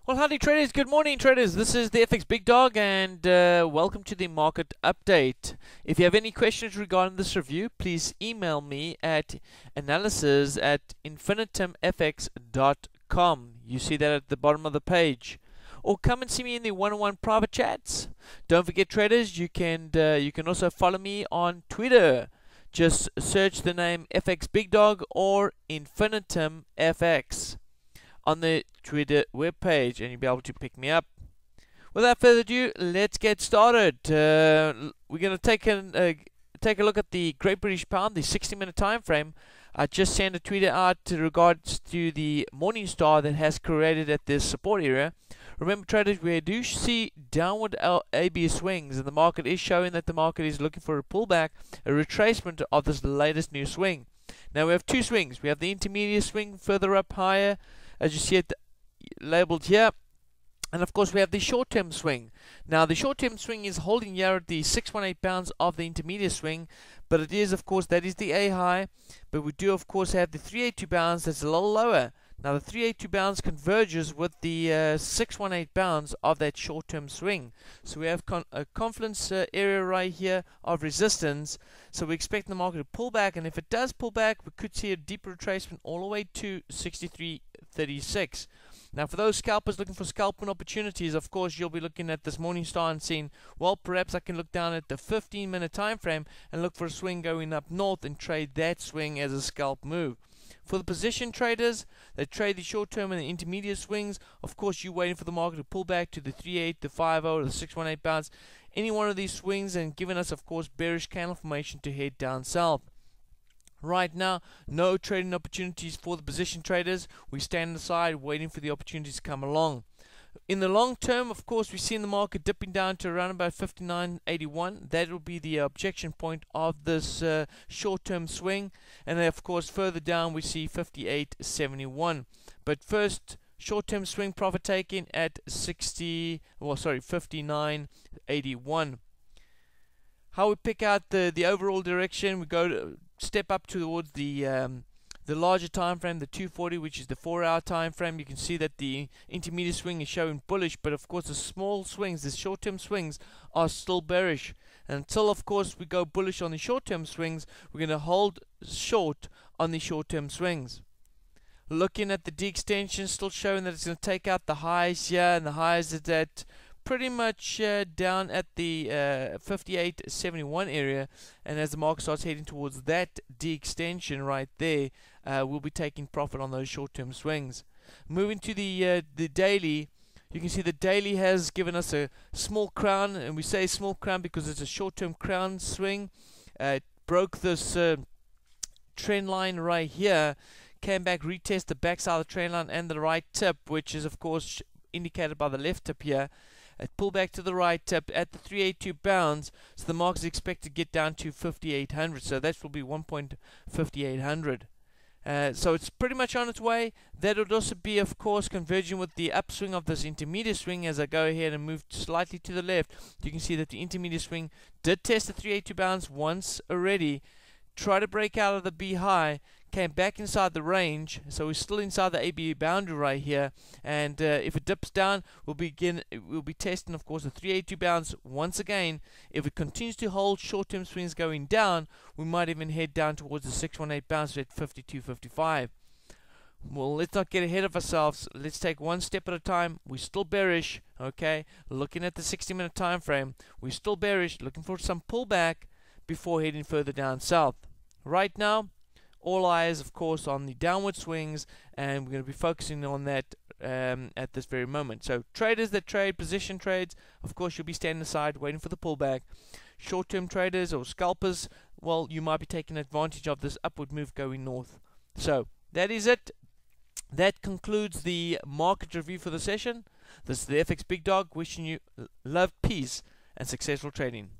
Well, howdy traders, good morning traders. This is the FX Big Dog and welcome to the market update. If you have any questions regarding this review, please email me at analysis@infinitumfx.com. You see that at the bottom of the page. Or come and see me in the one-on-one private chats. Don't forget traders, you can also follow me on Twitter. Just search the name FX Big Dog or Infinitum FX on the Twitter webpage, and you'll be able to pick me up. Without further ado, let's get started. We're going to take a look at the Great British Pound, the 60-minute time frame. I just sent a tweet out in regards to the morning star that has created at this support area. Remember traders, we do see downward AB swings, and the market is showing that the market is looking for a pullback, a retracement of this latest new swing. Now we have two swings. We have the intermediate swing further up higher, as you see it labeled here, and of course we have the short-term swing. Now the short-term swing is holding here at the 618 bounds of the intermediate swing, but it is, of course, that is the A high, but we do of course have the 382 bounds that's a little lower. Now the 382 bounds converges with the 618 bounds of that short-term swing. So we have a confluence area right here of resistance. So we expect the market to pull back, and if it does pull back, we could see a deep retracement all the way to 63.36. Now for those scalpers looking for scalping opportunities, of course you'll be looking at this morning star and seeing, well, perhaps I can look down at the 15-minute time frame and look for a swing going up north and trade that swing as a scalp move. For the position traders that trade the short-term and the intermediate swings, of course you're waiting for the market to pull back to the 38, the 50, or the 618 bounce. Any one of these swings and giving us, of course, bearish candle formation to head down south. Right now, no trading opportunities for the position traders. We stand aside waiting for the opportunities to come along. In the long term, of course, we've seen the market dipping down to around about 59.81. That will be the objection point of this short-term swing. And then, of course, further down we see 58.71. But first, short-term swing profit taking at 59.81. How we pick out the overall direction, we go to step up towards the larger time frame, the 240, which is the 4-hour time frame. You can see that the intermediate swing is showing bullish, but of course the small swings, the short-term swings, are still bearish. And until, of course, we go bullish on the short-term swings, we're going to hold short on the short-term swings. Looking at the D extension, still showing that it's going to take out the highs here, and the highs is at pretty much down at the 58.71 area, and as the market starts heading towards that D extension right there, we'll be taking profit on those short-term swings. Moving to the daily, you can see the daily has given us a small crown, and we say small crown because it's a short-term crown swing. It broke this trend line right here, came back, retest the backside of the trend line and the right tip, which is of course indicated by the left tip here. It pulled back to the right tip at the 382 bounds, so the market is expected to get down to 5800, so that will be 1.5800. So it's pretty much on its way. That would also be, of course, converging with the upswing of this intermediate swing. As I go ahead and move slightly to the left, you can see that the intermediate swing did test the 382 bounds once already, tried to break out of the B high, came back inside the range, so we're still inside the AB boundary right here, and if it dips down, we'll be testing, of course, the 382 bounds once again. If it continues to hold short-term swings going down, we might even head down towards the 618 bounce at 52.55. Well, let's not get ahead of ourselves. Let's take one step at a time. We're still bearish, okay? Looking at the 60-minute time frame, we're still bearish, looking for some pullback before heading further down south. Right now, all eyes, of course, on the downward swings, and we're going to be focusing on that at this very moment. So traders that trade position trades, of course, you'll be standing aside waiting for the pullback. Short-term traders or scalpers, well, you might be taking advantage of this upward move going north. So that is it. That concludes the market review for the session. This is the FX Big Dog wishing you love, peace, and successful trading.